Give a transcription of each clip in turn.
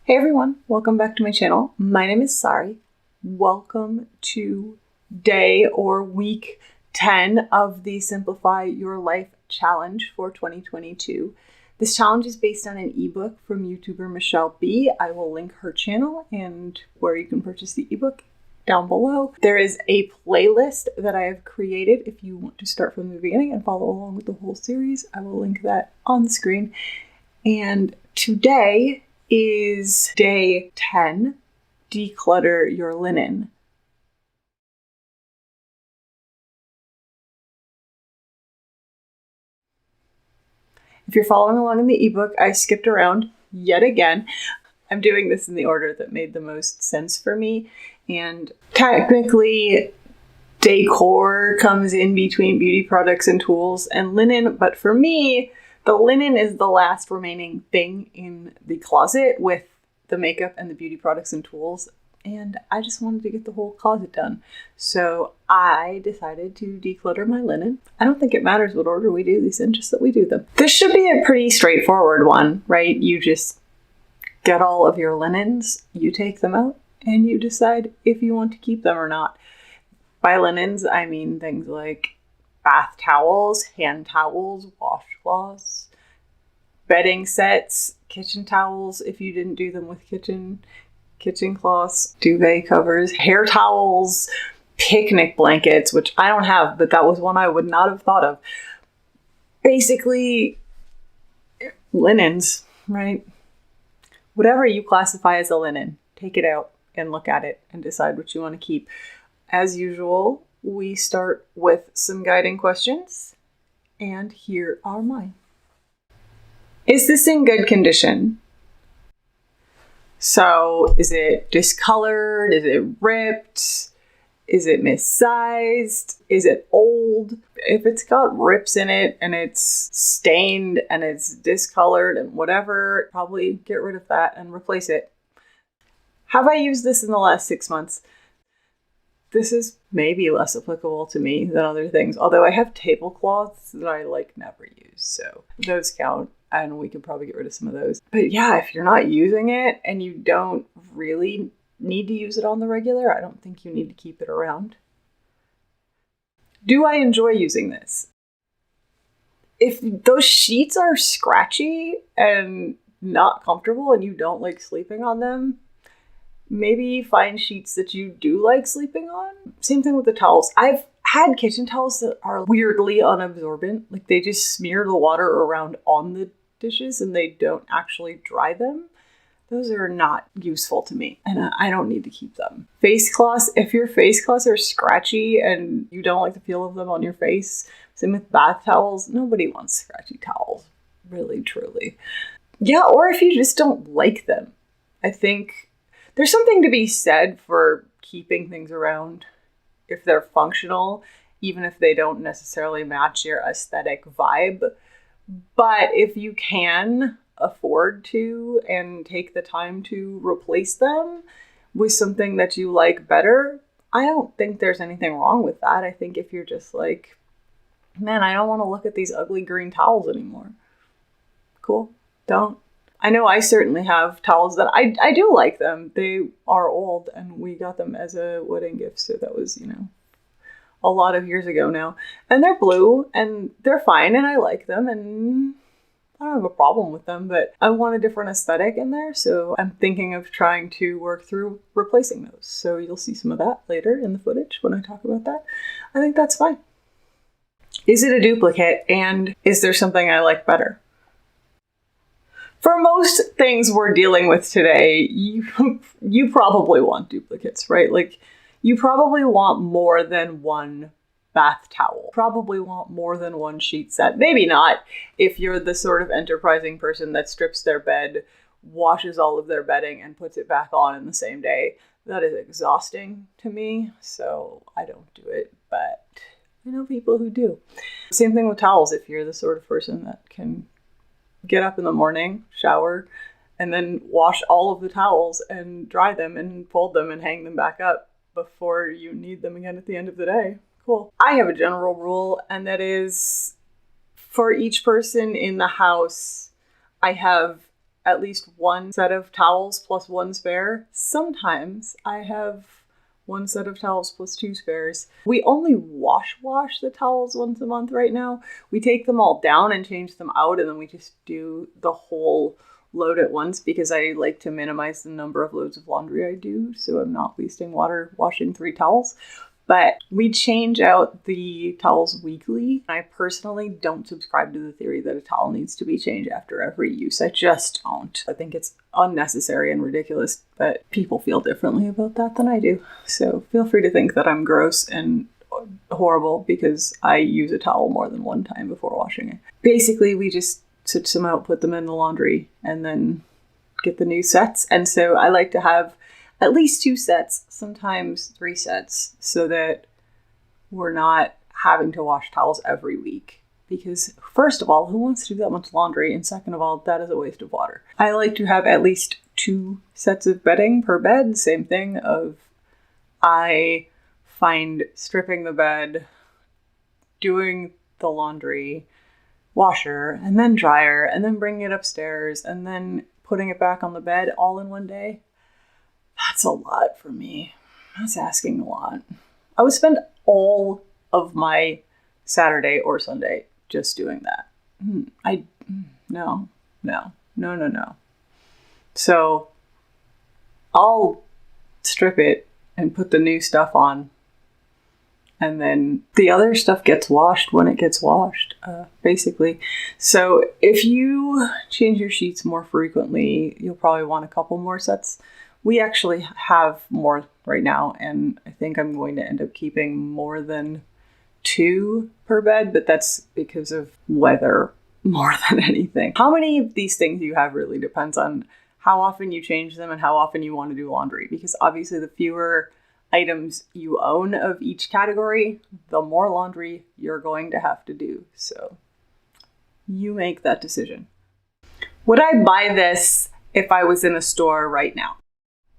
Hey everyone, welcome back to my channel. My name is Sari. Welcome to day or week 10 of the Simplify Your Life challenge for 2022. This challenge is based on an ebook from YouTuber Michelle B. I will link her channel and where you can purchase the ebook down below. There is a playlist that I have created if you want to start from the beginning and follow along with the whole series. I will link that on the screen. And today is day 10, Declutter Your Linen. If you're following along in the ebook, I skipped around yet again. I'm doing this in the order that made the most sense for me. And technically, decor comes in between beauty products and tools and linen. But for me, the linen is the last remaining thing in the closet with the makeup and the beauty products and tools. And I just wanted to get the whole closet done. So I decided to declutter my linen. I don't think it matters what order we do these in, just that we do them. This should be a pretty straightforward one, right? You just get all of your linens, you take them out, and you decide if you want to keep them or not. By linens, I mean things like bath towels, hand towels, washcloths, bedding sets, kitchen towels if you didn't do them with kitchen cloths, duvet covers, hair towels, picnic blankets, which I don't have, but that was one I would not have thought of. Basically, linens, right? Whatever you classify as a linen, take it out and look at it and decide what you want to keep. As usual, we start with some guiding questions, and here are mine. Is this in good condition? So, is it discolored? Is it ripped? Is it missized? Is it old? If it's got rips in it and it's stained and it's discolored and whatever, probably get rid of that and replace it. Have I used this in the last 6 months? This is maybe less applicable to me than other things, although I have tablecloths that I never use, so those count, and we could probably get rid of some of those. But yeah, if you're not using it and you don't really need to use it on the regular, I don't think you need to keep it around. Do I enjoy using this? If those sheets are scratchy and not comfortable and you don't like sleeping on them, maybe find sheets that you do like sleeping on. Same thing with the towels. I've had kitchen towels that are weirdly unabsorbent. They just smear the water around on the dishes and they don't actually dry them. Those are not useful to me and I don't need to keep them. Face cloths, if your face cloths are scratchy and you don't like the feel of them on your face, same with bath towels, nobody wants scratchy towels, really, truly. Yeah, or if you just don't like them. I think there's something to be said for keeping things around if they're functional, even if they don't necessarily match your aesthetic vibe. But if you can afford to and take the time to replace them with something that you like better, I don't think there's anything wrong with that. I think if you're just like, man, I don't want to look at these ugly green towels anymore. Cool, don't. I know I certainly have towels that I do like them. They are old and we got them as a wedding gift. So that was, a lot of years ago now. And they're blue and they're fine and I like them and I don't have a problem with them, but I want a different aesthetic in there. So I'm thinking of trying to work through replacing those. So you'll see some of that later in the footage when I talk about that. I think that's fine. Is it a duplicate and is there something I like better? For most things we're dealing with today, you probably want duplicates, right? You probably want more than one bath towel. Probably want more than one sheet set. Maybe not if you're the sort of enterprising person that strips their bed, washes all of their bedding, and puts it back on in the same day. That is exhausting to me, so I don't do it, but I know people who do. Same thing with towels. If you're the sort of person that can get up in the morning, shower, and then wash all of the towels and dry them and fold them and hang them back up before you need them again at the end of the day. Cool. I have a general rule, and that is for each person in the house, I have at least one set of towels plus one spare. Sometimes I have one set of towels plus two spares. We only wash the towels once a month right now. We take them all down and change them out, and then we just do the whole load at once because I like to minimize the number of loads of laundry I do, so I'm not wasting water washing 3 towels. But we change out the towels weekly. I personally don't subscribe to the theory that a towel needs to be changed after every use. I just don't. I think it's unnecessary and ridiculous, but people feel differently about that than I do. So feel free to think that I'm gross and horrible because I use a towel more than one time before washing it. Basically, we just switch them out, put them in the laundry, and then get the new sets. And so I like to have at least 2 sets, sometimes 3 sets, so that we're not having to wash towels every week. Because first of all, who wants to do that much laundry? And second of all, that is a waste of water. I like to have at least 2 sets of bedding per bed. Same thing of I find stripping the bed, doing the laundry, washer, and then dryer, and then bringing it upstairs, and then putting it back on the bed all in one day. That's a lot for me. That's asking a lot. I would spend all of my Saturday or Sunday just doing that. No. So I'll strip it and put the new stuff on. And then the other stuff gets washed when it gets washed, basically. So if you change your sheets more frequently, you'll probably want a couple more sets. We actually have more right now, and I think I'm going to end up keeping more than 2 per bed, but that's because of weather more than anything. How many of these things you have really depends on how often you change them and how often you want to do laundry, because obviously the fewer items you own of each category, the more laundry you're going to have to do. So you make that decision. Would I buy this if I was in a store right now?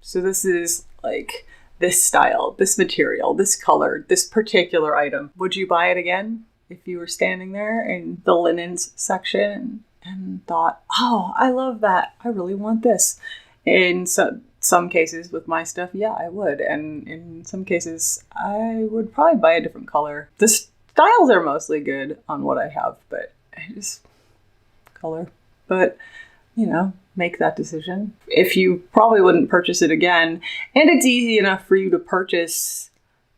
So this is like this style, this material, this color, this particular item. Would you buy it again if you were standing there in the linens section and thought, oh, I love that. I really want this. In some cases with my stuff, yeah, I would. And in some cases, I would probably buy a different color. The styles are mostly good on what I have, but I just color. But, make that decision. If you probably wouldn't purchase it again, and it's easy enough for you to purchase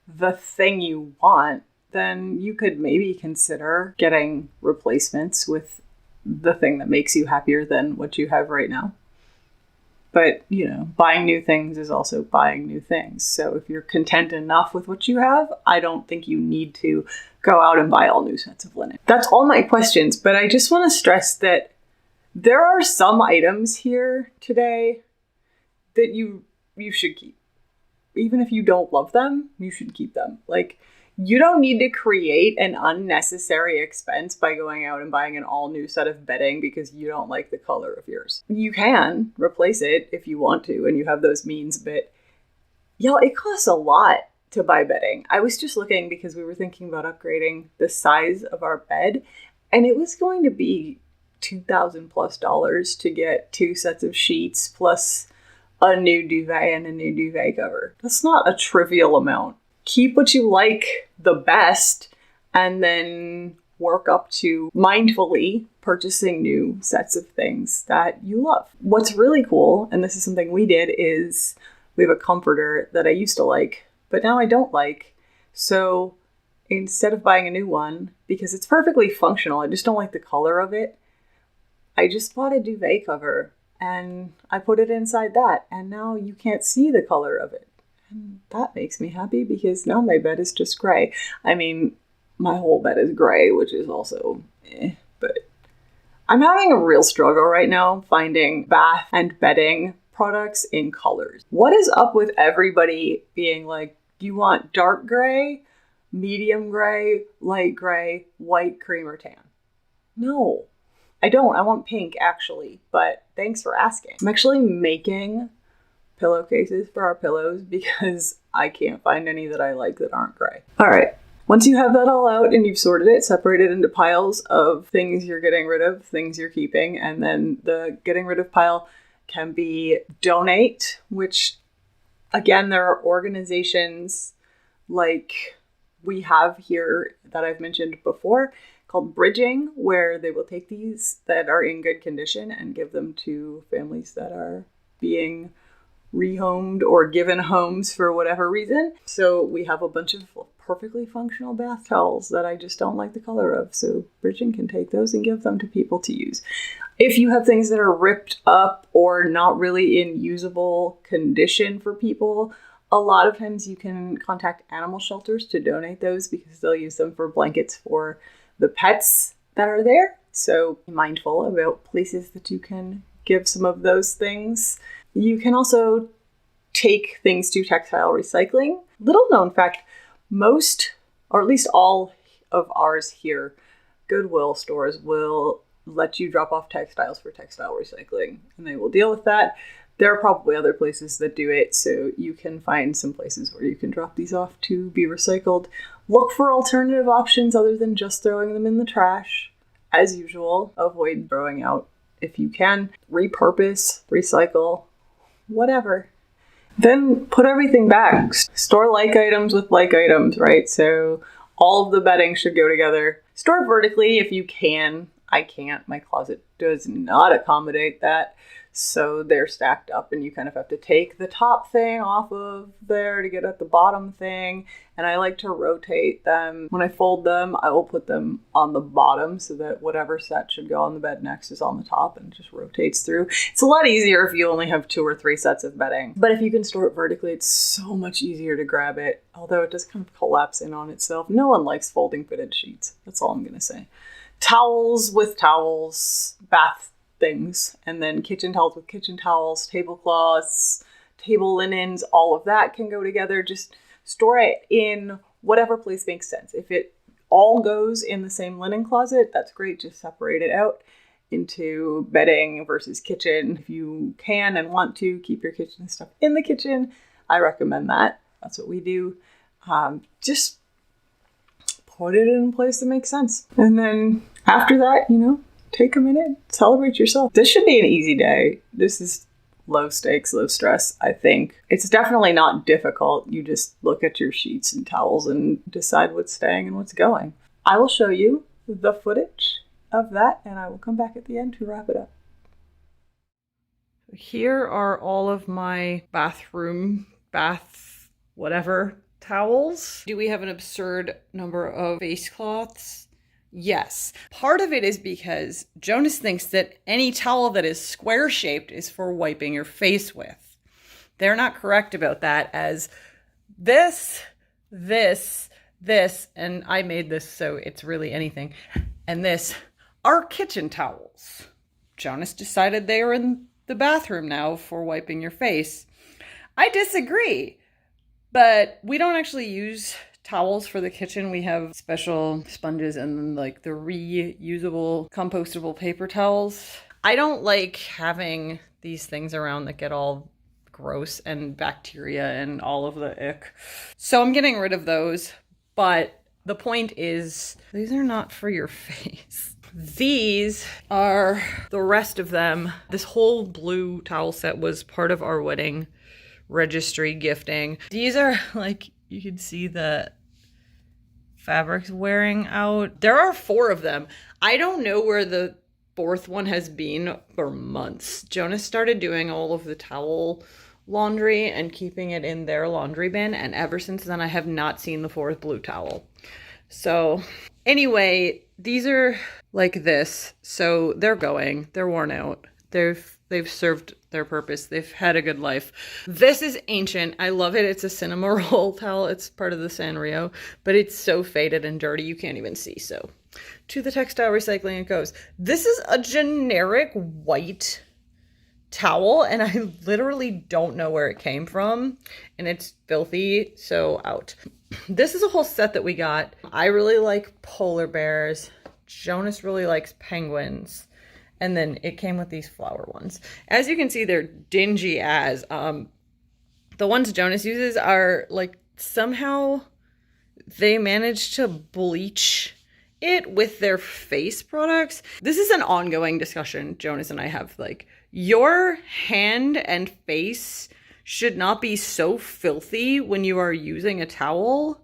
the thing you want, then you could maybe consider getting replacements with the thing that makes you happier than what you have right now. But, buying new things is also buying new things. So if you're content enough with what you have, I don't think you need to go out and buy all new sets of linen. That's all my questions, but I just want to stress that there are some items here today that you should keep. Even if you don't love them, you should keep them. Like, you don't need to create an unnecessary expense by going out and buying an all new set of bedding because you don't like the color of yours. You can replace it if you want to and you have those means, but y'all, it costs a lot to buy bedding. I was just looking because we were thinking about upgrading the size of our bed, and it was going to be $2,000+ to get 2 sets of sheets plus a new duvet and a new duvet cover. That's not a trivial amount. Keep what you like the best and then work up to mindfully purchasing new sets of things that you love. What's really cool, and this is something we did, is we have a comforter that I used to like, but now I don't like. So instead of buying a new one, because it's perfectly functional, I just don't like the color of it, I just bought a duvet cover and I put it inside that, and now you can't see the color of it. And that makes me happy because now my bed is just gray. I mean, my whole bed is gray, which is also but I'm having a real struggle right now finding bath and bedding products in colors. What is up with everybody being like, do you want dark gray, medium gray, light gray, white, cream, or tan? No, I don't. I want pink, actually, but thanks for asking. I'm actually making pillowcases for our pillows because I can't find any that I like that aren't gray. All right. Once you have that all out and you've sorted it, separate it into piles of things you're getting rid of, things you're keeping, and then the getting rid of pile can be donate, which again, there are organizations like we have here that I've mentioned before called Bridging, where they will take these that are in good condition and give them to families that are being rehomed or given homes for whatever reason. So we have a bunch of perfectly functional bath towels that I just don't like the color of. So Bridging can take those and give them to people to use. If you have things that are ripped up or not really in usable condition for people, a lot of times you can contact animal shelters to donate those because they'll use them for blankets for the pets that are there. So be mindful about places that you can give some of those things. You can also take things to textile recycling. Little known fact, most, or at least all of ours here, Goodwill stores will let you drop off textiles for textile recycling, and they will deal with that. There are probably other places that do it, so you can find some places where you can drop these off to be recycled. Look for alternative options other than just throwing them in the trash. As usual, avoid throwing out if you can. Repurpose, recycle, whatever. Then put everything back. Store like items with like items, right? So all of the bedding should go together. Store vertically if you can. I can't. My closet does not accommodate that. So they're stacked up and you kind of have to take the top thing off of there to get at the bottom thing. And I like to rotate them. When I fold them, I will put them on the bottom so that whatever set should go on the bed next is on the top and just rotates through. It's a lot easier if you only have 2 or 3 sets of bedding. But if you can store it vertically, it's so much easier to grab it. Although it does kind of collapse in on itself. No one likes folding fitted sheets. That's all I'm going to say. Towels with towels, bath things, and then kitchen towels with kitchen towels, tablecloths, table linens, all of that can go together. Just store it in whatever place makes sense. If it all goes in the same linen closet, that's great. Just separate it out into bedding versus kitchen. If you can and want to keep your kitchen stuff in the kitchen, I recommend that. That's what we do. Just put it in a place that makes sense. And then after that, take a minute, celebrate yourself. This should be an easy day. This is low stakes, low stress, I think. It's definitely not difficult. You just look at your sheets and towels and decide what's staying and what's going. I will show you the footage of that and I will come back at the end to wrap it up. Here are all of my bath whatever towels. Do we have an absurd number of face cloths? Yes. Part of it is because Jonas thinks that any towel that is square shaped is for wiping your face with. They're not correct about that, as this, and I made this so it's really anything, and this are kitchen towels. Jonas decided they were in the bathroom now for wiping your face. I disagree, but we don't actually use towels for the kitchen. We have special sponges and then like the reusable compostable paper towels. I don't like having these things around that get all gross and bacteria and all of the ick. So I'm getting rid of those. But the point is, these are not for your face. These are the rest of them. This whole blue towel set was part of our wedding registry gifting. These are like, you can see the fabrics wearing out. There are 4 of them. I don't know where the 4th one has been for months. Jonas started doing all of the towel laundry and keeping it in their laundry bin, and ever since then I have not seen the 4th blue towel. So anyway, these are like this. So they're worn out. They've served their purpose. They've had a good life. This is ancient. I love it. It's a cinema roll towel. It's part of the Sanrio, but it's so faded and dirty you can't even see. So to the textile recycling it goes. This is a generic white towel and I literally don't know where it came from and it's filthy, so out. This is a whole set that we got. I really like polar bears. Jonas really likes penguins. And then it came with these flower ones. As you can see, they're dingy as. The ones Jonas uses are like somehow they managed to bleach it with their face products. This is an ongoing discussion Jonas and I have. Like, your hand and face should not be so filthy when you are using a towel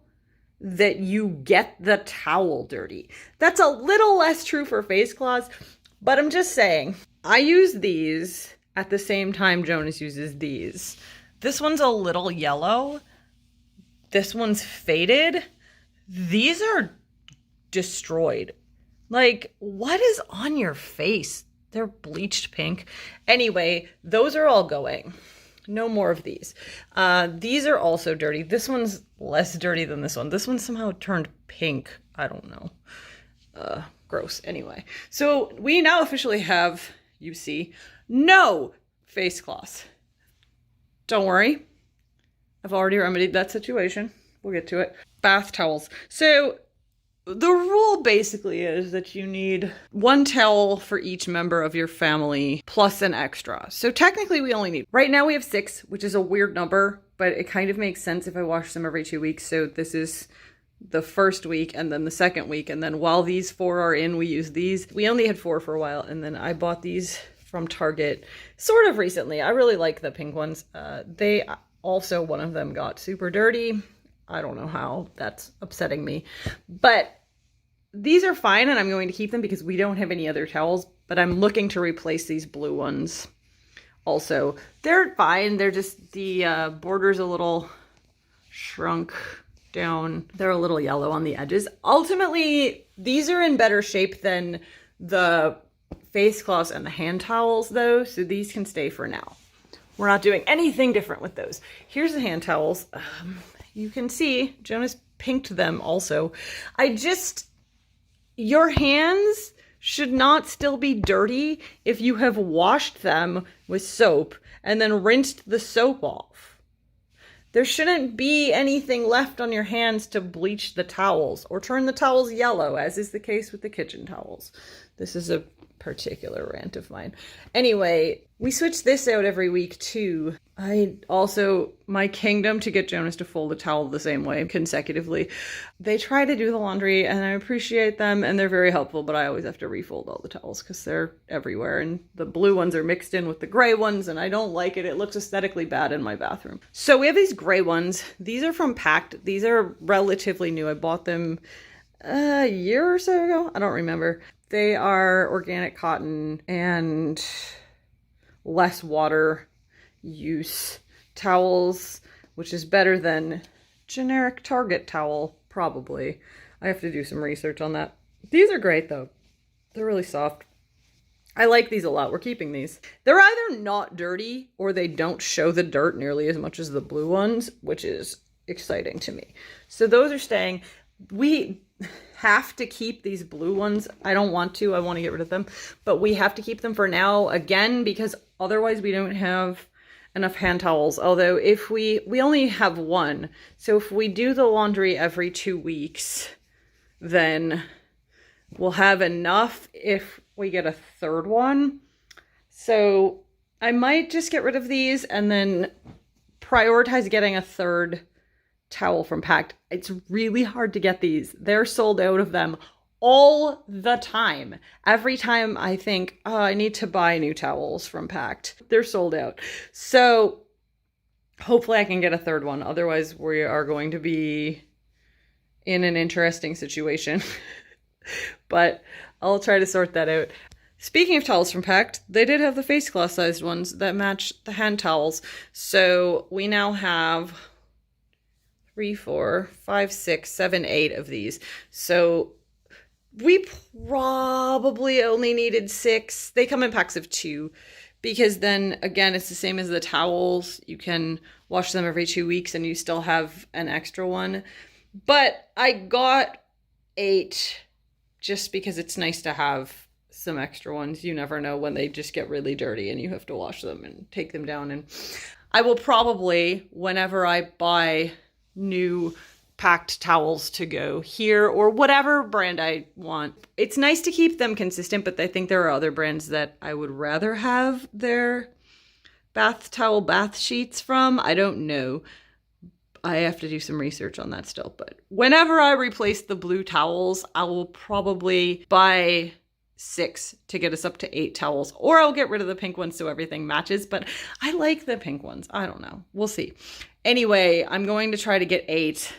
that you get the towel dirty. That's a little less true for face cloths, but I'm just saying, I use these at the same time Jonas uses these. This one's a little yellow. This one's faded. These are destroyed. Like, what is on your face? They're bleached pink. Anyway, those are all going. No more of these. These are also dirty. This one's less dirty than this one. This one somehow turned pink. I don't know. Gross. Anyway, so we now officially have, you see, no face cloths. Don't worry. I've already remedied that situation. We'll get to it. Bath towels. So the rule basically is that you need one towel for each member of your family plus an extra. So technically we only need, right now we have 6, which is a weird number, but it kind of makes sense if I wash them every 2 weeks. So this is the first week and then the second week. And then while these 4 are in, we use these. We only had 4 for a while. And then I bought these from Target sort of recently. I really like the pink ones. They also, one of them got super dirty. I don't know how. That's upsetting me. But these are fine, and I'm going to keep them because we don't have any other towels, but I'm looking to replace these blue ones also. They're fine. They're just, the border's a little shrunk down. They're a little yellow on the edges. Ultimately, these are in better shape than the face cloths and the hand towels, though, so these can stay for now. We're not doing anything different with those. Here's the hand towels. You can see Jonas pinked them also. Your hands should not still be dirty if you have washed them with soap and then rinsed the soap off. There shouldn't be anything left on your hands to bleach the towels or turn the towels yellow, as is the case with the kitchen towels. This is a particular rant of mine. Anyway, we switch this out every week too. My kingdom to get Jonas to fold a towel the same way consecutively. They try to do the laundry and I appreciate them and they're very helpful, but I always have to refold all the towels because they're everywhere and the blue ones are mixed in with the gray ones and I don't like it. It looks aesthetically bad in my bathroom. So we have these gray ones. These are from Pact. These are relatively new. I bought them a year or so ago. I don't remember. They are organic cotton and less water use towels, which is better than generic Target towel, probably. I have to do some research on that. These are great though. They're really soft. I like these a lot. We're keeping these. They're either not dirty or they don't show the dirt nearly as much as the blue ones, which is exciting to me. So those are staying. We have to keep these blue ones. I don't want to. I want to get rid of them. But we have to keep them for now, again, because otherwise we don't have enough hand towels. Although if we only have one. So if we do the laundry every 2 weeks, then we'll have enough if we get a third one. So I might just get rid of these and then prioritize getting a third towel from Pact. It's really hard to get these. They're sold out of them all the time. Every time I think, oh, I need to buy new towels from Pact, they're sold out. So hopefully I can get a third one. Otherwise we are going to be in an interesting situation. But I'll try to sort that out. Speaking of towels from Pact, they did have the face cloth sized ones that match the hand towels. So we now have 3, 4, 5, 6, 7, 8 of these. So we probably only needed 6. They come in packs of 2 because then again, it's the same as the towels. You can wash them every 2 weeks and you still have an extra one. But I got 8 just because it's nice to have some extra ones. You never know when they just get really dirty and you have to wash them and take them down. And I will probably, whenever I buy new Pact towels to go here or whatever brand I want. It's nice to keep them consistent, but I think there are other brands that I would rather have their bath sheets from. I don't know. I have to do some research on that still. But whenever I replace the blue towels, I will probably buy 6 to get us up to 8 towels, or I'll get rid of the pink ones so everything matches. But I like the pink ones. I don't know. We'll see. Anyway, I'm going to try to get 8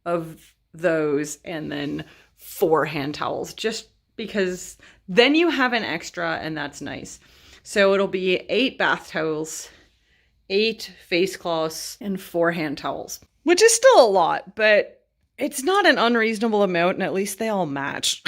of those and then 4 hand towels, just because then you have an extra and that's nice. So it'll be 8 bath towels, 8 face cloths, and 4 hand towels, which is still a lot, but it's not an unreasonable amount, and at least they all match.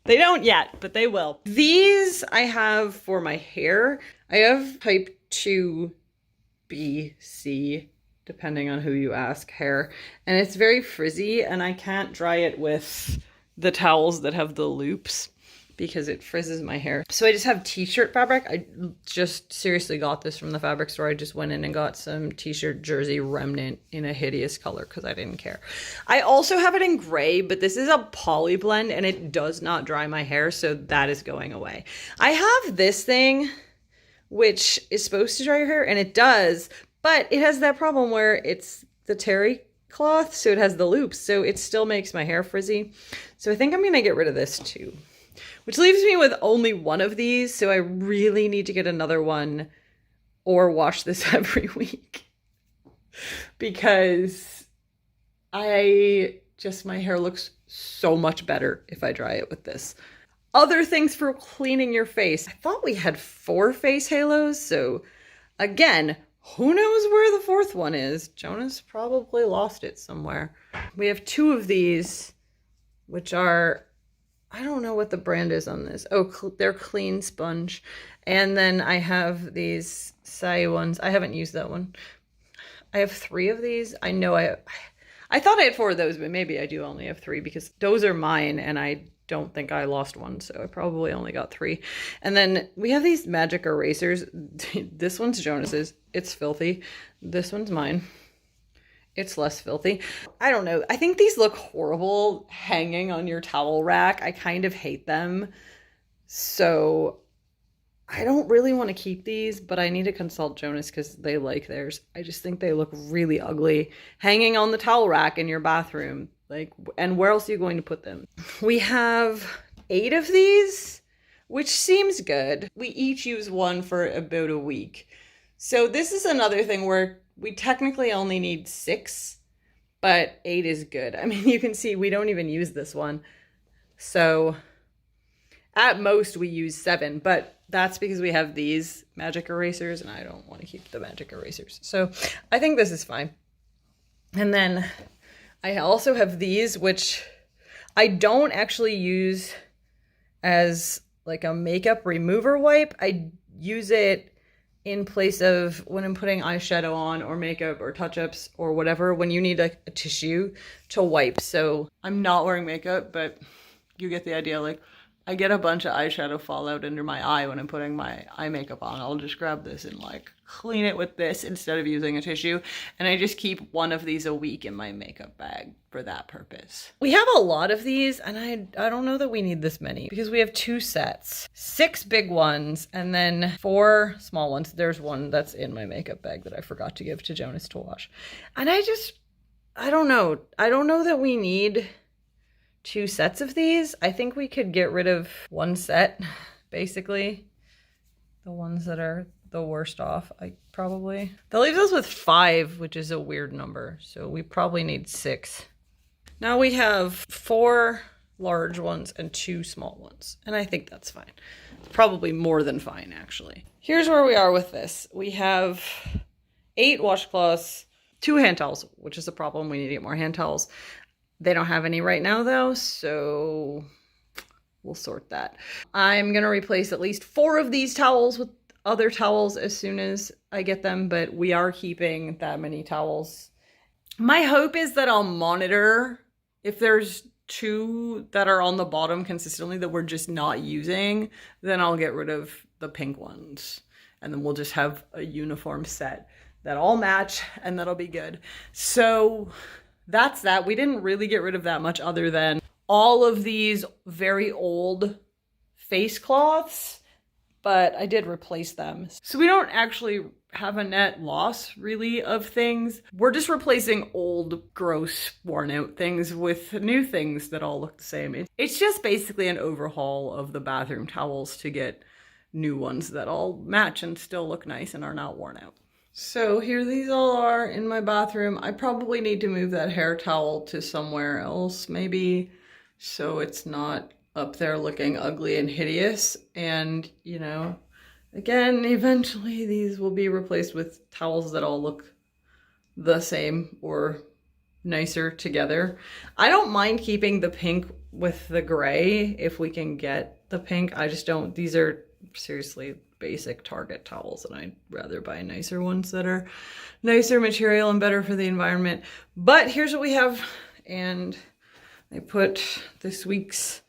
They don't yet, but they will. These I have for my hair. I have type 2B, C, depending on who you ask, hair. And it's very frizzy, and I can't dry it with the towels that have the loops because it frizzes my hair. So I just have t-shirt fabric. I just seriously got this from the fabric store. I just went in and got some t-shirt jersey remnant in a hideous color because I didn't care. I also have it in gray, but this is a poly blend and it does not dry my hair, so that is going away. I have this thing which is supposed to dry your hair, and it does, but it has that problem where it's the terry cloth, so it has the loops, so it still makes my hair frizzy. So I think I'm gonna get rid of this too. Which leaves me with only one of these, so I really need to get another one or wash this every week. Because my hair looks so much better if I dry it with this. Other things for cleaning your face. I thought we had 4 face halos, so again, who knows where the 4th one is? Jonas probably lost it somewhere. We have 2 of these, which are, I don't know what the brand is on this. Oh, they're Clean Sponge. And then I have these Sai ones. I haven't used that one. I have 3 of these. I know I thought I had 4 of those, but maybe I do only have 3 because those are mine and I don't think I lost one. So I probably only got 3. And then we have these magic erasers. This one's Jonas's. It's filthy. This one's mine. It's less filthy. I don't know. I think these look horrible hanging on your towel rack. I kind of hate them. So I don't really want to keep these, but I need to consult Jonas because they like theirs. I just think they look really ugly hanging on the towel rack in your bathroom. And where else are you going to put them? We have 8 of these, which seems good. We each use one for about a week. So this is another thing where we technically only need 6, but 8 is good. I mean, you can see we don't even use this one. So at most we use 7, but that's because we have these magic erasers and I don't want to keep the magic erasers. So I think this is fine. And then I also have these, which I don't actually use as like a makeup remover wipe. I use it in place of when I'm putting eyeshadow on or makeup or touch-ups or whatever, when you need a tissue to wipe. So I'm not wearing makeup, but you get the idea. Like, I get a bunch of eyeshadow fallout under my eye when I'm putting my eye makeup on. I'll just grab this and like clean it with this instead of using a tissue. And I just keep one of these a week in my makeup bag for that purpose. We have a lot of these and I don't know that we need this many because we have 2 sets, 6 big ones and then 4 small ones. There's one that's in my makeup bag that I forgot to give to Jonas to wash. And I don't know. I don't know that we need 2 sets of these. I think we could get rid of 1 set, basically. The ones that are the worst off, that leaves us with 5, which is a weird number. So we probably need 6. Now we have 4 large ones and 2 small ones. And I think that's fine. It's probably more than fine, actually. Here's where we are with this. We have 8 washcloths, 2 hand towels, which is a problem. We need to get more hand towels. They don't have any right now though, so we'll sort that. I'm going to replace at least 4 of these towels with other towels as soon as I get them, but we are keeping that many towels. My hope is that I'll monitor if there's 2 that are on the bottom consistently that we're just not using, then I'll get rid of the pink ones. And then we'll just have a uniform set that all match and that'll be good. So that's that. We didn't really get rid of that much other than all of these very old face cloths but I did replace them. So we don't actually have a net loss really of things. We're just replacing old, gross, worn out things with new things that all look the same. It's just basically an overhaul of the bathroom towels to get new ones that all match and still look nice and are not worn out. So here these all are in my bathroom. I probably need to move that hair towel to somewhere else maybe, so it's not up there looking ugly and hideous. And, you know, again, eventually these will be replaced with towels that all look the same or nicer together. I don't mind keeping the pink with the gray if we can get the pink. I just don't. These are seriously basic Target towels, and I'd rather buy nicer ones that are nicer material and better for the environment. But here's what we have, and I put this week's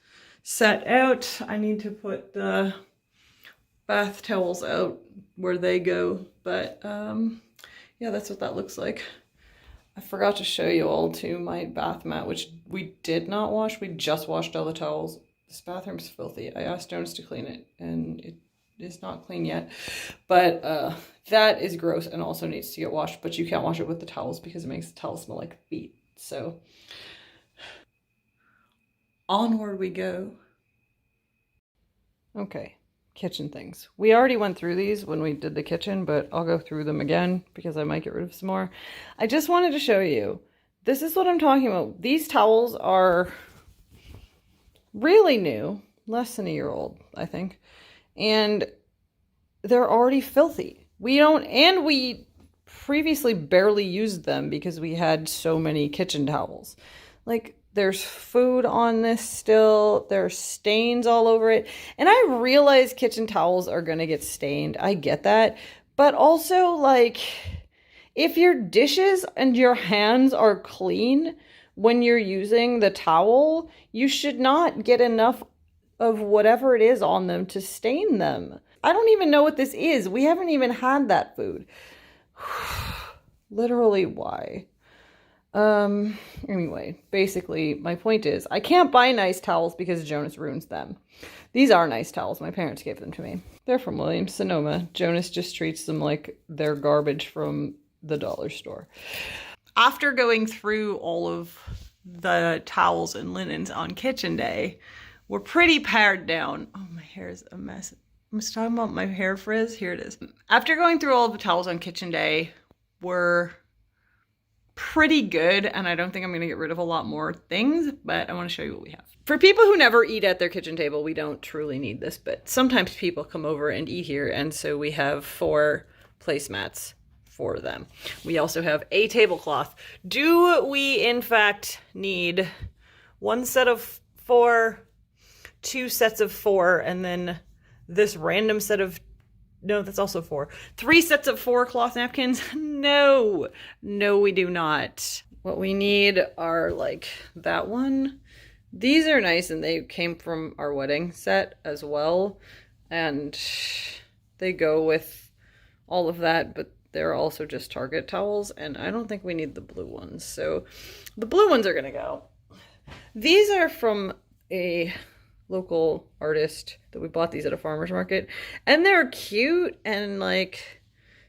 set out. I need to put the bath towels out where they go, but yeah, that's what that looks like. I forgot to show you all too my bath mat, which we did not wash. We just washed all the towels. This bathroom's filthy. I asked Jonas to clean it, and it is not clean yet, but that is gross and also needs to get washed, but you can't wash it with the towels because it makes the towels smell like feet. So onward we go. Okay, kitchen things. We already went through these when we did the kitchen, but I'll go through them again because I might get rid of some more. I just wanted to show you, this is what I'm talking about. These towels are really new, less than a year old, I think. And they're already filthy. We previously barely used them because we had so many kitchen towels. Like, there's food on this still. There's stains all over it. And I realize kitchen towels are going to get stained. I get that. But also, like, if your dishes and your hands are clean when you're using the towel, you should not get enough of whatever it is on them to stain them. I don't even know what this is. We haven't even had that food. Literally, why? Anyway, basically, my point is, I can't buy nice towels because Jonas ruins them. These are nice towels. My parents gave them to me. They're from Williams-Sonoma. Jonas just treats them like they're garbage from the dollar store. After going through all of the towels and linens on kitchen day, we're pretty pared down. Oh, my hair is a mess. I was talking about my hair frizz. Here it is. After going through all of the towels on kitchen day, we're pretty good, and I don't think I'm going to get rid of a lot more things, but I want to show you what we have. For people who never eat at their kitchen table, we don't truly need this, but sometimes people come over and eat here, and so we have 4 placemats for them. We also have a tablecloth. Do we, in fact, need 1 set of 4, 2 sets of 4, and then this random set of, no, that's also 4. 3 sets of 4 cloth napkins? No, we do not. What we need are like that one. These are nice, and they came from our wedding set as well, and they go with all of that, but they're also just Target towels, and I don't think we need the blue ones, so the blue ones are gonna go. These are from a local artist that we bought these at a farmer's market, and they're cute, and like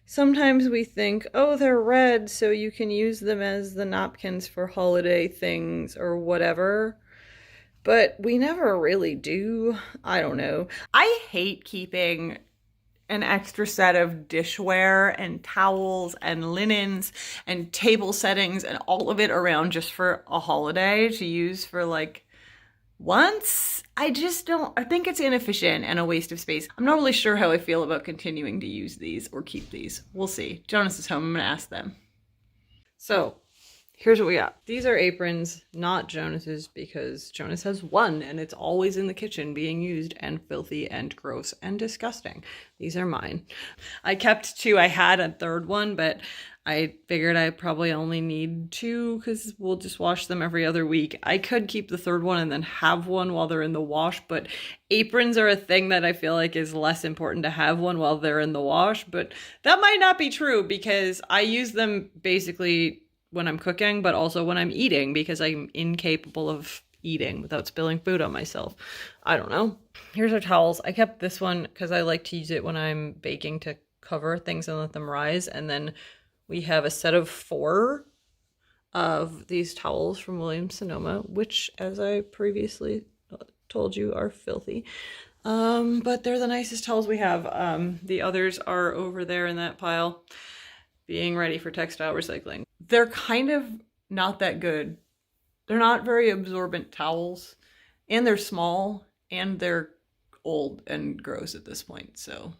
sometimes we think, oh, they're red, so you can use them as the napkins for holiday things or whatever, but we never really do. I don't know. I hate keeping an extra set of dishware and towels and linens and table settings and all of it around just for a holiday to use for like once. I just don't, I think it's inefficient and a waste of space. I'm not really sure how I feel about continuing to use these or keep these. We'll see. Jonas is home. I'm gonna ask them. So here's what we got. These are aprons, not Jonas's, because Jonas has 1 and it's always in the kitchen being used and filthy and gross and disgusting. These are mine. I kept 2. I had a 3rd one, but I figured I probably only need 2 because we'll just wash them every other week. I could keep the 3rd one and then have one while they're in the wash, but aprons are a thing that I feel like is less important to have one while they're in the wash, but that might not be true because I use them basically when I'm cooking, but also when I'm eating because I'm incapable of eating without spilling food on myself. I don't know. Here's our towels. I kept this one because I like to use it when I'm baking to cover things and let them rise. And then we have a set of 4 of these towels from Williams-Sonoma, which, as I previously told you, are filthy. But they're the nicest towels we have. The others are over there in that pile, being ready for textile recycling. They're kind of not that good. They're not very absorbent towels, and they're small, and they're old and gross at this point, so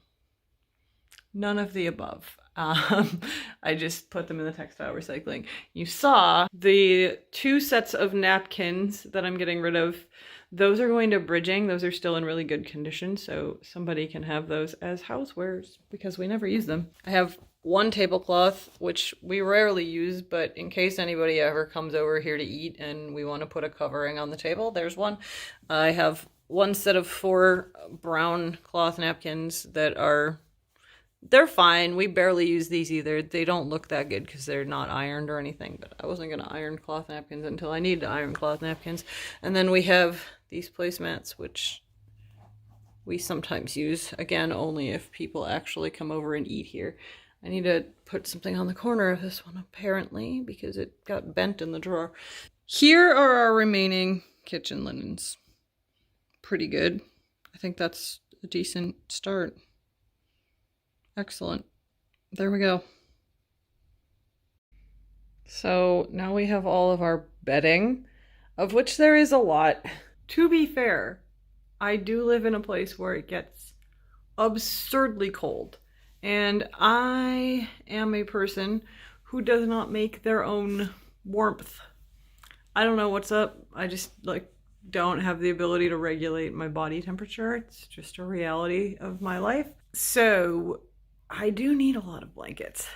none of the above. I just put them in the textile recycling. You saw the 2 sets of napkins that I'm getting rid of. Those are going to bridging. Those are still in really good condition, so somebody can have those as housewares because we never use them. I have 1 tablecloth, which we rarely use, but in case anybody ever comes over here to eat and we want to put a covering on the table, there's one. I have 1 set of 4 brown cloth napkins that are... they're fine. We barely use these either. They don't look that good because they're not ironed or anything, but I wasn't going to iron cloth napkins until I need to iron cloth napkins. And then we have these placemats, which we sometimes use, again, only if people actually come over and eat here. I need to put something on the corner of this one, apparently, because it got bent in the drawer. Here are our remaining kitchen linens. Pretty good. I think that's a decent start. Excellent. There we go. So now we have all of our bedding, of which there is a lot. To be fair, I do live in a place where it gets absurdly cold, and I am a person who does not make their own warmth. I don't know what's up. I just don't have the ability to regulate my body temperature. It's just a reality of my life. So I do need a lot of blankets,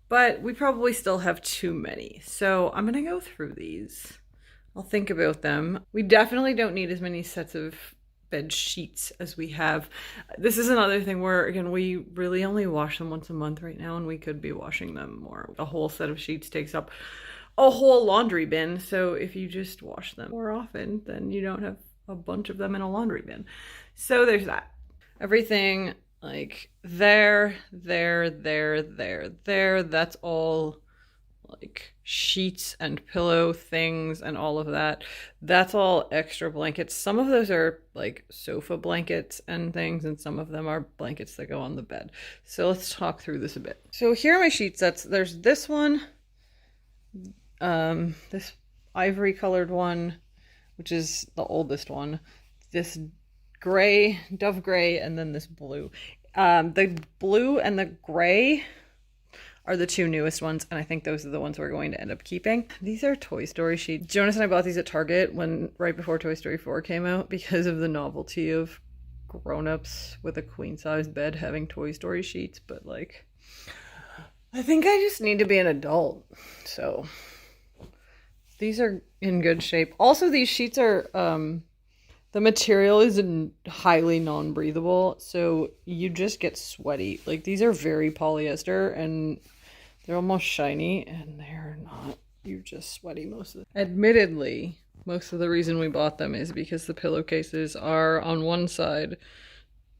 but we probably still have too many. So I'm going to go through these. I'll think about them. We definitely don't need as many sets of bed sheets as we have. This is another thing where, again, we really only wash them once a month right now, and we could be washing them more. A whole set of sheets takes up a whole laundry bin. So if you just wash them more often, then you don't have a bunch of them in a laundry bin. So there's that. Everything like there, that's all like sheets and pillow things and all of that. That's all extra blankets. Some of those are like sofa blankets and things, and some of them are blankets that go on the bed. So let's talk through this a bit. So here are my sheet sets. There's this one, this ivory colored one, which is the oldest one, this gray, dove gray, and then this blue. The blue and the gray are the 2 newest ones, and I think those are the ones we're going to end up keeping. These are Toy Story sheets. Jonas and I bought these at Target right before Toy Story 4 came out because of the novelty of grown-ups with a queen-size bed having Toy Story sheets, but I think I just need to be an adult. So these are in good shape. Also, these sheets are the material is highly non-breathable, so you just get sweaty. These are very polyester, and they're almost shiny, and they're not. You're just sweaty most of the time. Admittedly, most of the reason we bought them is because the pillowcases are, on one side,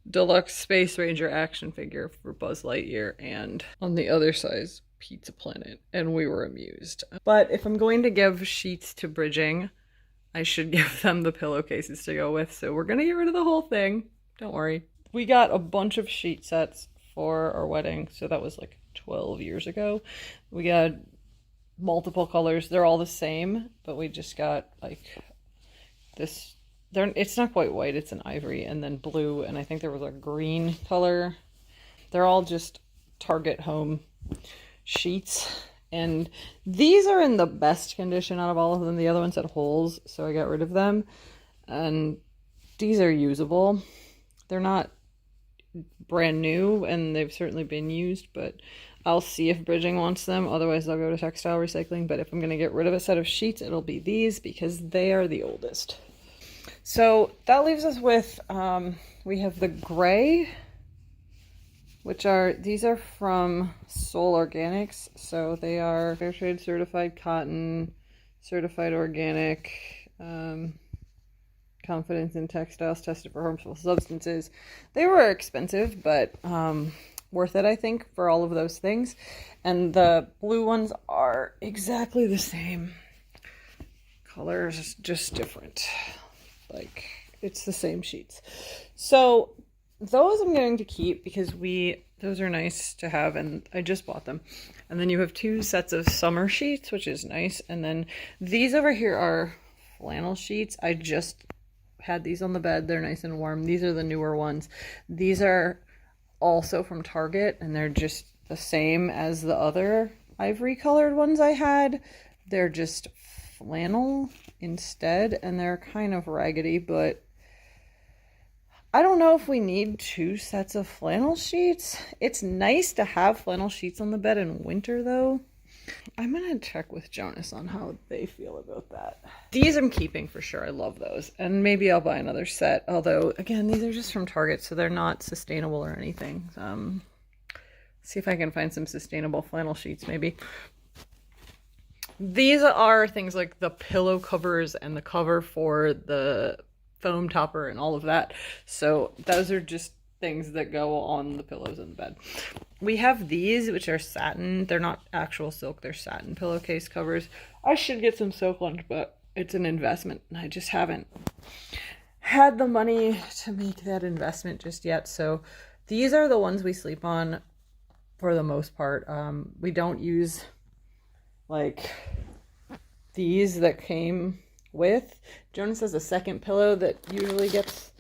Deluxe Space Ranger action figure for Buzz Lightyear, and on the other side, Pizza Planet, and we were amused. But if I'm going to give sheets to bridging, I should give them the pillowcases to go with, so we're gonna get rid of the whole thing. Don't worry. We got a bunch of sheet sets for our wedding, so that was 12 years ago. We got multiple colors. They're all the same, but we just got this. It's not quite white, it's an ivory, and then blue, and I think there was a green color. They're all just Target home sheets, and these are in the best condition out of all of them. The other ones had holes, so I got rid of them, and these are usable. They're not brand new, and they've certainly been used, but I'll see if bridging wants them. Otherwise, I'll go to textile recycling. But if I'm going to get rid of a set of sheets, it'll be these because they are the oldest. So that leaves us with, we have the gray, these are from Soul Organics. So they are fair trade certified cotton, certified organic, Confidence in textiles tested for harmful substances. They were expensive, but worth it, I think, for all of those things. And the blue ones are exactly the same. Colors just different. Like, it's the same sheets. So those I'm going to keep because those are nice to have, and I just bought them. And then you have 2 sets of summer sheets, which is nice. And then these over here are flannel sheets. I just had these on the bed. They're nice and warm. These are the newer ones. These are also from Target, and they're just the same as the other ivory colored ones I had. They're just flannel instead, and they're kind of raggedy, but I don't know if we need 2 sets of flannel sheets. It's nice to have flannel sheets on the bed in winter, though. I'm gonna check with Jonas on how they feel about that. These I'm keeping for sure. I love those. And maybe I'll buy another set. Although, again, these are just from Target, so they're not sustainable or anything. See if I can find some sustainable flannel sheets, maybe. These are things like the pillow covers and the cover for the foam topper and all of that. So those are just things that go on the pillows in the bed. We have these, which are satin. They're not actual silk, they're satin pillowcase covers. I should get some silk ones, but it's an investment, and I just haven't had the money to make that investment just yet. So these are the ones we sleep on for the most part. We don't use like these that came with. Jonas has a second pillow that usually gets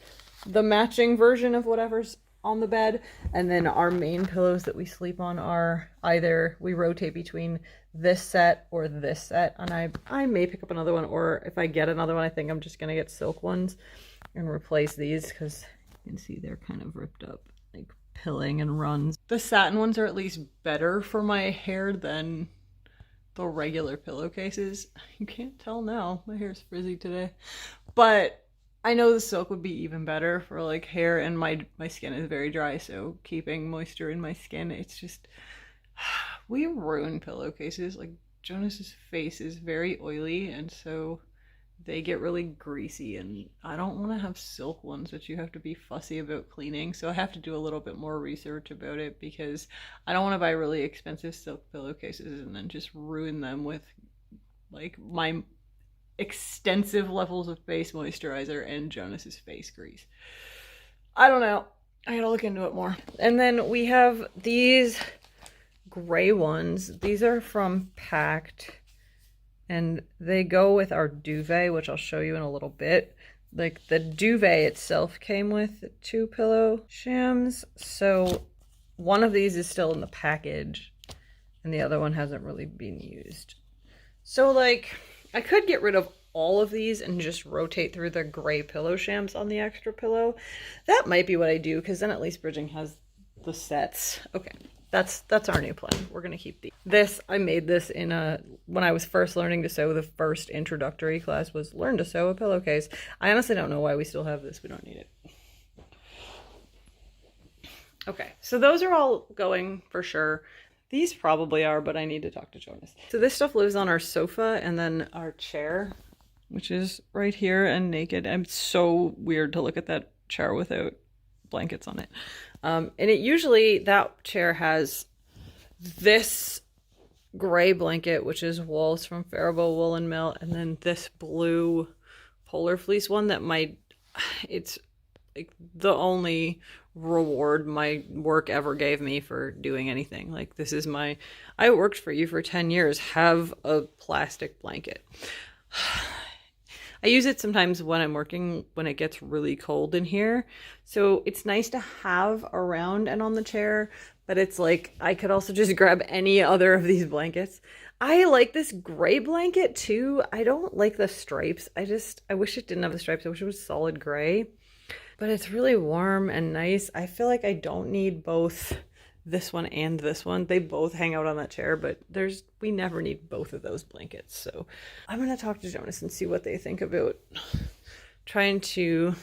the matching version of whatever's on the bed, and then our main pillows that we sleep on are either we rotate between this set or this set, and I may pick up another one, or if I get another one, I think I'm just gonna get silk ones and replace these because you can see they're kind of ripped up, like pilling and runs. The satin ones are at least better for my hair than the regular pillowcases. You can't tell now, my hair's frizzy today, but I know the silk would be even better for like hair, and my skin is very dry, so keeping moisture in my skin, it's just, we ruin pillowcases. Like Jonas's face is very oily, and so they get really greasy, and I don't want to have silk ones that you have to be fussy about cleaning, so I have to do a little bit more research about it because I don't want to buy really expensive silk pillowcases and then just ruin them with like my extensive levels of face moisturizer and Jonas's face grease. I don't know. I gotta look into it more. And then we have these gray ones. These are from Pact, and they go with our duvet, which I'll show you in a little bit. Like the duvet itself came with 2 pillow shams, so one of these is still in the package and the other one hasn't really been used. So like, I could get rid of all of these and just rotate through the gray pillow shams on the extra pillow. That might be what I do, because then at least Bridging has the sets. Okay, that's our new plan. We're gonna keep these. This, I made this in when I was first learning to sew. The first introductory class was learn to sew a pillowcase. I honestly don't know why we still have this. We don't need it. Okay, so those are all going for sure. These probably are, but I need to talk to Jonas. So this stuff lives on our sofa, and then our chair, which is right here and naked. I'm so weird to look at that chair without blankets on it. And it usually, that chair has this gray blanket, which is Walls from Faribault Woolen Mill, and then this blue polar fleece one that it's like the only reward my work ever gave me for doing anything. Like, this is I worked for you for 10 years, have a plastic blanket. I use it sometimes when I'm working, when it gets really cold in here. So it's nice to have around and on the chair, but it's like, I could also just grab any other of these blankets. I like this gray blanket too. I don't like the stripes. I wish it didn't have the stripes. I wish it was solid gray. But it's really warm and nice. I feel like I don't need both this one and this one. They both hang out on that chair, but we never need both of those blankets. So I'm going to talk to Jonas and see what they think about trying to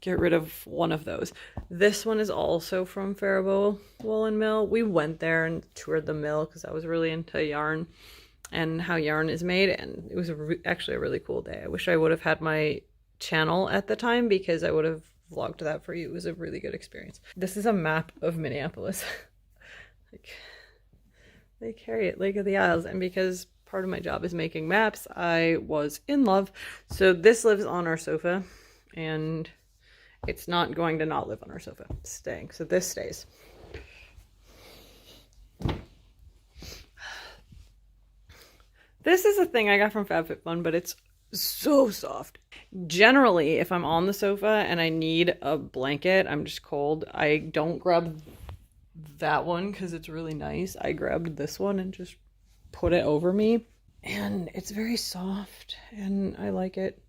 get rid of one of those. This one is also from Faribault Woolen Mill. We went there and toured the mill because I was really into yarn. and how yarn is made, and it was actually a really cool day. I wish I would have had my channel at the time because I would have vlogged that for you. It was a really good experience. This is a map of Minneapolis. Like, they carry it Lake of the Isles, and because part of my job is making maps, I was in love. So this lives on our sofa, and it's not going to not live on our sofa. It's staying. So this stays. This is a thing I got from FabFitFun, but it's so soft. Generally, if I'm on the sofa and I need a blanket, I'm just cold, I don't grab that one because it's really nice. I grabbed this one and just put it over me, and it's very soft and I like it.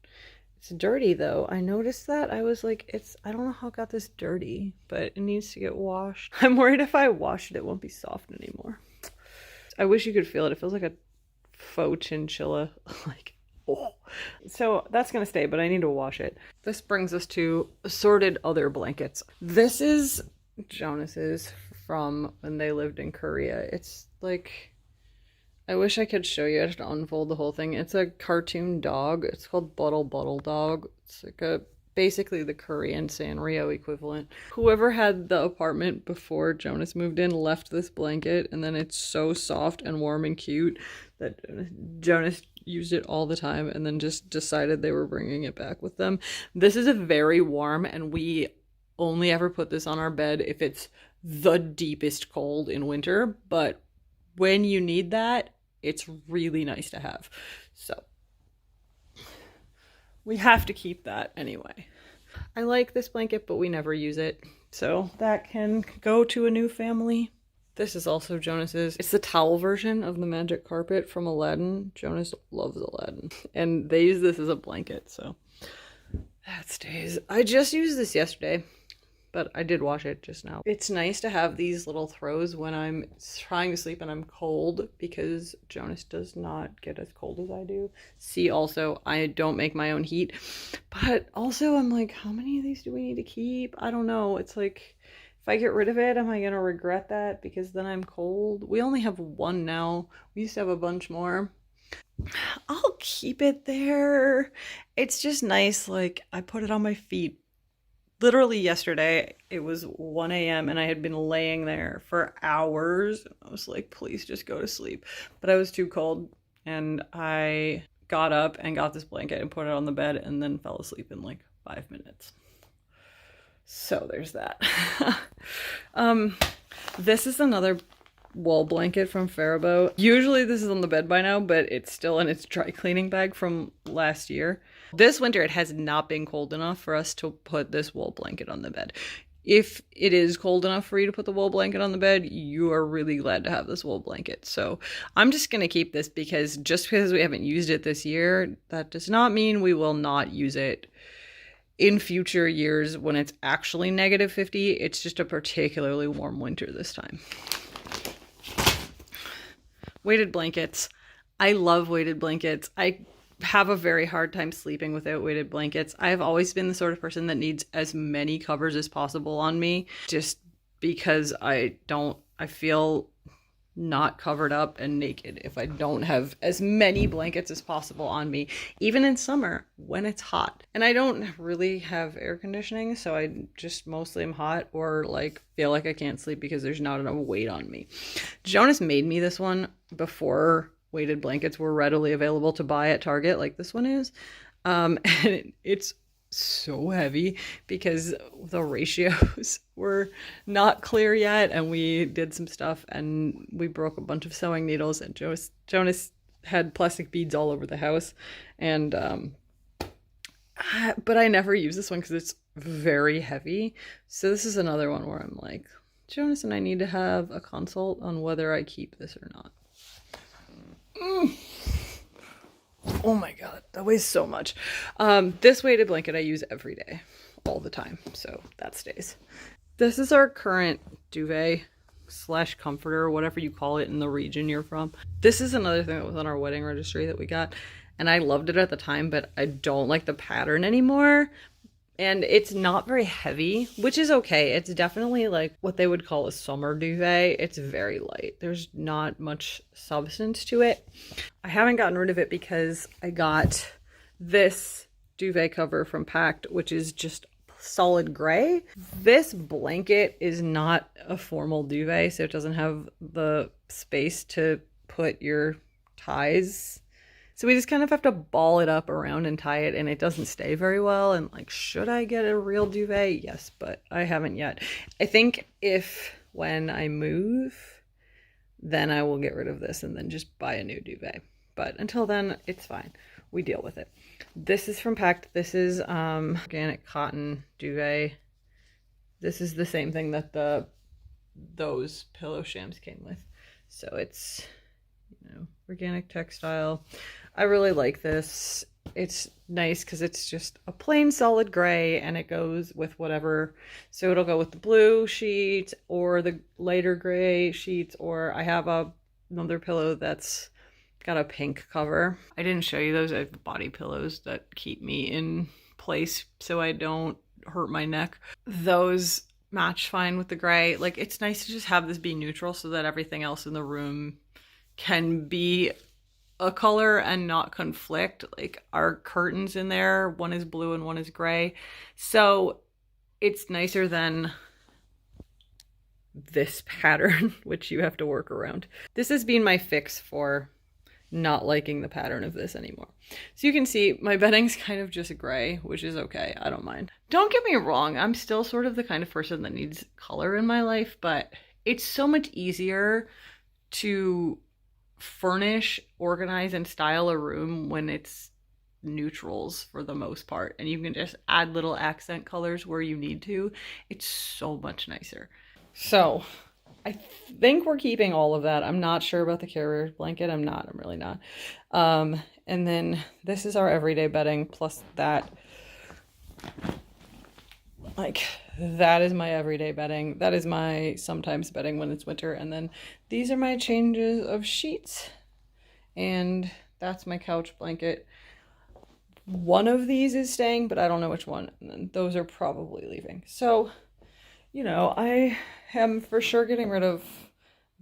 It's dirty though. I noticed that. I was like, I don't know how it got this dirty, but it needs to get washed. I'm worried if I wash it, it won't be soft anymore. I wish you could feel it. It feels like a faux chinchilla. Like, oh. So that's gonna stay, but I need to wash it. This brings us to assorted other blankets. This is Jonas's from when they lived in Korea. It's like, I wish I could show you. I have to unfold the whole thing. It's a cartoon dog. It's called Buttle Dog. It's like basically the Korean Sanrio equivalent. Whoever had the apartment before Jonas moved in left this blanket, and then it's so soft and warm and cute that Jonas used it all the time and then just decided they were bringing it back with them. This is a very warm, and we only ever put this on our bed if it's the deepest cold in winter, but when you need that, it's really nice to have. So we have to keep that anyway. I like this blanket, but we never use it, so that can go to a new family. This is also Jonas's. It's the towel version of the magic carpet from Aladdin. Jonas loves Aladdin, and they use this as a blanket, so that stays. I just used this yesterday, but I did wash it just now. It's nice to have these little throws when I'm trying to sleep and I'm cold, because Jonas does not get as cold as I do. See, also, I don't make my own heat, but also I'm like, how many of these do we need to keep? I don't know. It's like, if I get rid of it, am I gonna regret that? Because then I'm cold. We only have one now. We used to have a bunch more. I'll keep it there. It's just nice. Like, I put it on my feet. Literally yesterday, it was 1 a.m. and I had been laying there for hours. I was like, please just go to sleep. But I was too cold, and I got up and got this blanket and put it on the bed and then fell asleep in like 5 minutes. So there's that. This is another wool blanket from Faribault. Usually this is on the bed by now, but it's still in its dry cleaning bag from last year. This winter, it has not been cold enough for us to put this wool blanket on the bed. If it is cold enough for you to put the wool blanket on the bed, you are really glad to have this wool blanket. So I'm just going to keep this, because just because we haven't used it this year, that does not mean we will not use it in future years when it's actually -50. It's just a particularly warm winter this time. Weighted blankets. I love weighted blankets. I have a very hard time sleeping without weighted blankets. I've always been the sort of person that needs as many covers as possible on me, just because I feel not covered up and naked if I don't have as many blankets as possible on me, even in summer when it's hot. And I don't really have air conditioning, so I just mostly am hot, or like feel like I can't sleep because there's not enough weight on me. Jonas made me this one before weighted blankets were readily available to buy at Target like this one is. And it's so heavy because the ratios were not clear yet, and we did some stuff and we broke a bunch of sewing needles, and Jonas had plastic beads all over the house, and but I never use this one because it's very heavy. So this is another one where I'm like, Jonas and I need to have a consult on whether I keep this or not. Oh my god, that weighs so much. This weighted blanket I use every day, all the time, so that stays. This is our current duvet / comforter, whatever you call it in the region you're from. This is another thing that was on our wedding registry that we got, and I loved it at the time, but I don't like the pattern anymore. And it's not very heavy, which is okay. It's definitely like what they would call a summer duvet. It's very light. There's not much substance to it. I haven't gotten rid of it because I got this duvet cover from Pact, which is just solid gray. This blanket is not a formal duvet, so it doesn't have the space to put your ties. So we just kind of have to ball it up around and tie it, and it doesn't stay very well. And like, should I get a real duvet? Yes, but I haven't yet. I think when I move, then I will get rid of this and then just buy a new duvet. But until then, it's fine. We deal with it. This is from Pact. This is organic cotton duvet. This is the same thing that those pillow shams came with. So it's, organic textile. I really like this. It's nice because it's just a plain solid gray and it goes with whatever. So it'll go with the blue sheets or the lighter gray sheets, or I have another pillow that's got a pink cover. I didn't show you those. I have body pillows that keep me in place so I don't hurt my neck. Those match fine with the gray. Like, it's nice to just have this be neutral so that everything else in the room can be a color and not conflict. Like, our curtains in there, one is blue and one is gray, so it's nicer than this pattern which you have to work around. This has been my fix for not liking the pattern of this anymore. So you can see my bedding's kind of just gray, which is okay. I don't mind. Don't get me wrong, I'm still sort of the kind of person that needs color in my life, but it's so much easier to furnish, organize, and style a room when it's neutrals for the most part, and you can just add little accent colors where you need to. It's so much nicer. So I think we're keeping all of that. I'm not sure about the carrier blanket. I'm really not. And then this is our everyday bedding, plus that. Like, that is my everyday bedding. That is my sometimes bedding when it's winter. And then these are my changes of sheets. And that's my couch blanket. One of these is staying, but I don't know which one. And then those are probably leaving. So, I am for sure getting rid of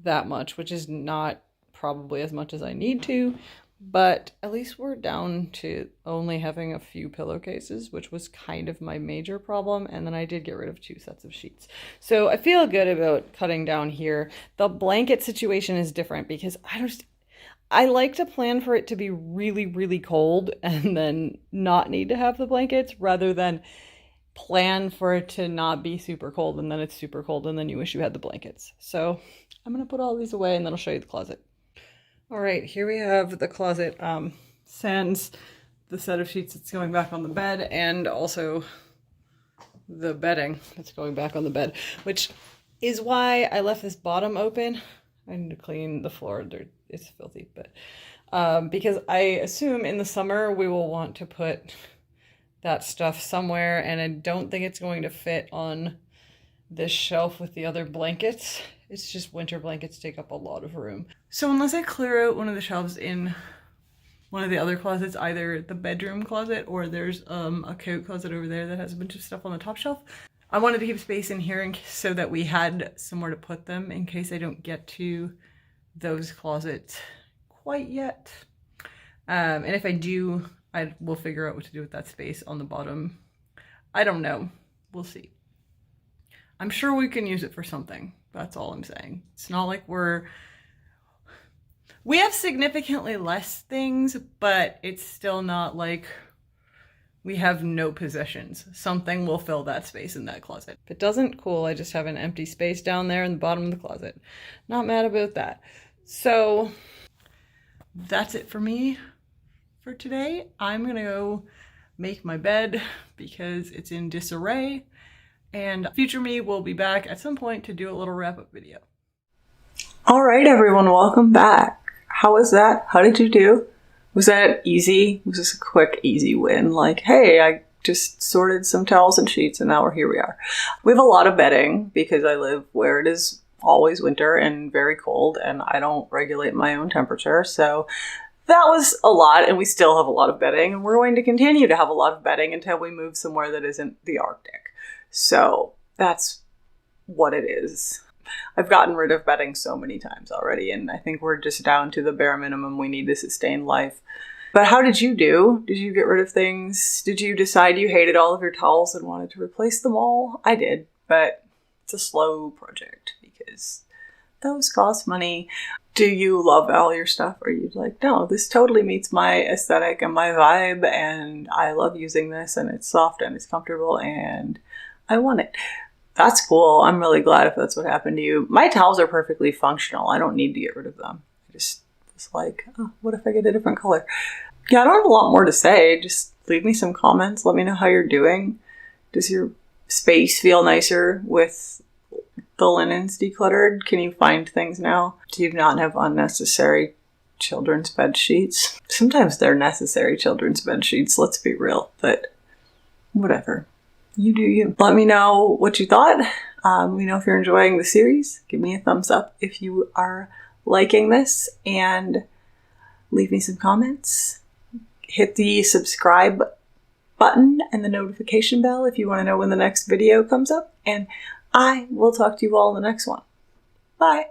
that much, which is not probably as much as I need to. But at least we're down to only having a few pillowcases, which was kind of my major problem. And then I did get rid of 2 sets of sheets. So I feel good about cutting down here. The blanket situation is different because I like to plan for it to be really, really cold and then not need to have the blankets, rather than plan for it to not be super cold and then it's super cold and then you wish you had the blankets. So I'm going to put all these away and then I'll show you the closet. All right, here we have the closet. Sans the set of sheets that's going back on the bed, and also the bedding that's going back on the bed, which is why I left this bottom open. I need to clean the floor. It's filthy, but because I assume in the summer we will want to put that stuff somewhere, and I don't think it's going to fit on this shelf with the other blankets. It's just winter blankets take up a lot of room. So unless I clear out one of the shelves in one of the other closets, either the bedroom closet or there's a coat closet over there that has a bunch of stuff on the top shelf, I wanted to keep space in here so that we had somewhere to put them in case I don't get to those closets quite yet. And if I do, I will figure out what to do with that space on the bottom. I don't know. We'll see. I'm sure we can use it for something. That's all I'm saying. It's not like we have significantly less things, but it's still not like we have no possessions. Something will fill that space in that closet. If it doesn't, cool. I just have an empty space down there in the bottom of the closet. Not mad about that. So that's it for me for today. I'm gonna go make my bed because it's in disarray. And future me will be back at some point to do a little wrap-up video. All right, everyone, welcome back. How was that? How did you do? Was that easy? Was this a quick, easy win? Like, hey, I just sorted some towels and sheets and now here we are. We have a lot of bedding because I live where it is always winter and very cold and I don't regulate my own temperature. So that was a lot, and we still have a lot of bedding, and we're going to continue to have a lot of bedding until we move somewhere that isn't the Arctic. So that's what it is. I've gotten rid of bedding so many times already, and I think we're just down to the bare minimum we need to sustain life. But how did you do? Did you get rid of things? Did you decide you hated all of your towels and wanted to replace them all? I did, but it's a slow project because those cost money. Do you love all your stuff? Or are you like, no, this totally meets my aesthetic and my vibe, and I love using this, and it's soft and it's comfortable, and I want it. That's cool. I'm really glad if that's what happened to you. My towels are perfectly functional. I don't need to get rid of them. I just was like, oh, what if I get a different color? Yeah, I don't have a lot more to say. Just leave me some comments. Let me know how you're doing. Does your space feel nicer with the linens decluttered? Can you find things now? Do you not have unnecessary children's bed sheets? Sometimes they're necessary children's bed sheets, let's be real, but whatever. You do you. Let me know what you thought. Let me know if you're enjoying the series. Give me a thumbs up if you are liking this, and leave me some comments. Hit the subscribe button and the notification bell if you want to know when the next video comes up, and I will talk to you all in the next one. Bye.